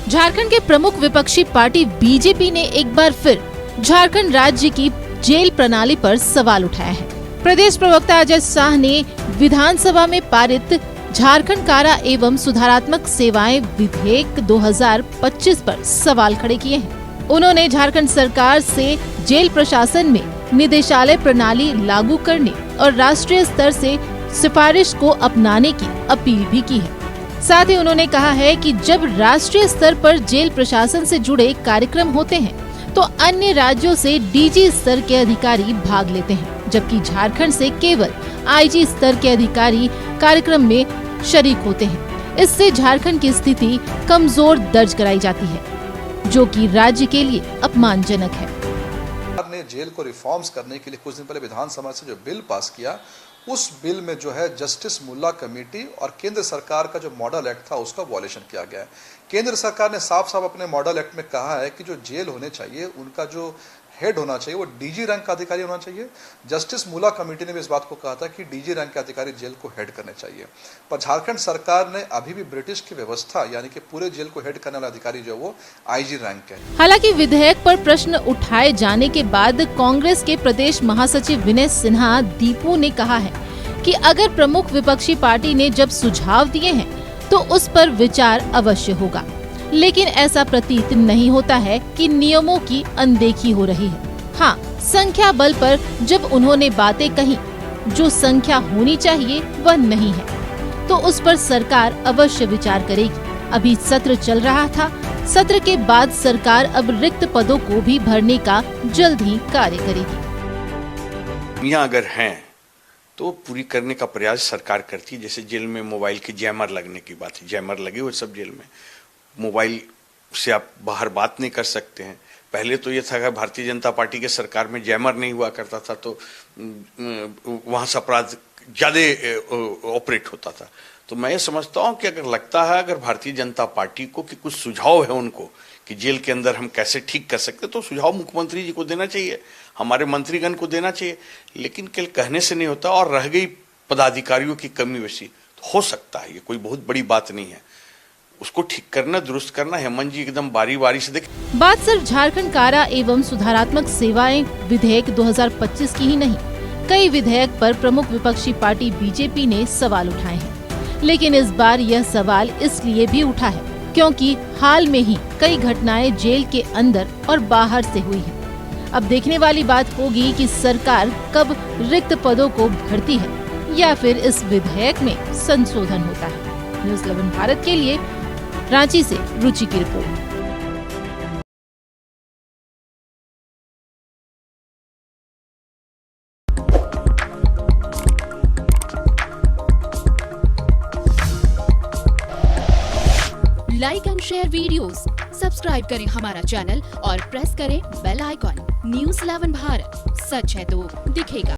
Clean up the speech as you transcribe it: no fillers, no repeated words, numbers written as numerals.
झारखंड के प्रमुख विपक्षी पार्टी बीजेपी ने एक बार फिर झारखंड राज्य की जेल प्रणाली पर सवाल उठाया है। प्रदेश प्रवक्ता अजय शाह ने विधानसभा में पारित झारखंड कारा एवं सुधारात्मक सेवाएं विधेयक 2025 पर सवाल खड़े किए हैं। उन्होंने झारखंड सरकार से जेल प्रशासन में निदेशालय प्रणाली लागू करने और राष्ट्रीय स्तर से सिफारिश को अपनाने की अपील भी की है। साथ ही उन्होंने कहा है कि जब राष्ट्रीय स्तर पर जेल प्रशासन से जुड़े कार्यक्रम होते हैं तो अन्य राज्यों से डीजी स्तर के अधिकारी भाग लेते हैं, जबकि झारखंड से केवल आईजी स्तर के अधिकारी कार्यक्रम में शरीक होते हैं। इससे झारखंड की स्थिति कमजोर दर्ज कराई जाती है, जो कि राज्य के लिए अपमानजनक है। सरकार ने जेल को रिफॉर्म्स करने के लिए कुछ दिन पहले विधानसभा से जो बिल पास किया, उस बिल में जो है जस्टिस मुल्ला कमेटी और केंद्र सरकार का जो मॉडल एक्ट था उसका वॉयलेशन किया गया है। केंद्र सरकार ने साफ साफ अपने मॉडल एक्ट में कहा है कि जो जेल होने चाहिए उनका जो हेड होना चाहिए वो डीजी रैंक का अधिकारी होना चाहिए। जस्टिस मुल्ला कमेटी ने भी इस बात को कहा था कि डीजी रैंक के अधिकारी जेल को हेड करने चाहिए, पर झारखंड सरकार ने अभी भी ब्रिटिश की व्यवस्था यानी कि पूरे जेल को हेड करने वाला अधिकारी जो है वो आईजी रैंक के। हालांकि विधेयक पर प्रश्न उठाए जाने के बाद कांग्रेस के प्रदेश महासचिव विनय सिन्हा दीपू ने कहा है कि अगर प्रमुख विपक्षी पार्टी ने जब सुझाव दिए हैं तो उस पर विचार अवश्य होगा, लेकिन ऐसा प्रतीत नहीं होता है कि नियमों की अनदेखी हो रही है। हाँ, संख्या बल पर जब उन्होंने बातें कही जो संख्या होनी चाहिए वह नहीं है, तो उस पर सरकार अवश्य विचार करेगी। अभी सत्र चल रहा था, सत्र के बाद सरकार अब रिक्त पदों को भी भरने का जल्द ही कार्य करेगी। यहाँ अगर हैं तो पूरी करने का प्रयास सरकार करती है। जैसे जेल में मोबाइल की जैमर लगने की बात है, जैमर लगे हुए सब जेल में, मोबाइल से आप बाहर बात नहीं कर सकते हैं। पहले तो ये था कि भारतीय जनता पार्टी के सरकार में जैमर नहीं हुआ करता था तो वहाँ से अपराध ज़्यादा ऑपरेट होता था। तो मैं ये समझता हूँ कि अगर लगता है अगर भारतीय जनता पार्टी को कि कुछ सुझाव है उनको कि जेल के अंदर हम कैसे ठीक कर सकते, तो सुझाव मुख्यमंत्री जी को देना चाहिए, हमारे मंत्रीगण को देना चाहिए। लेकिन केवल कहने से नहीं होता, और रह गई पदाधिकारियों की कमी वैसी, तो हो सकता है ये कोई बहुत बड़ी बात नहीं है, उसको ठीक करना, दुरुस्त करना हेमंत जी एकदम बारी बारी से देख। बात सिर्फ झारखंड कारा एवं सुधारात्मक सेवाएं विधेयक 2025 की ही नहीं, कई विधेयक पर प्रमुख विपक्षी पार्टी बीजेपी ने सवाल उठाए हैं। लेकिन इस बार यह सवाल इसलिए भी उठा है क्योंकि हाल में ही कई घटनाएं जेल के अंदर और बाहर से हुई हैं। अब देखने वाली बात होगी कि सरकार कब रिक्त पदों को भरती है या फिर इस विधेयक में संशोधन होता है। न्यूज़ 11 भारत के लिए रांची से रुचि की report. Like and share videos, subscribe करें हमारा चैनल और प्रेस करें बेल आइकॉन। न्यूज़ 11 भारत, सच है तो दिखेगा।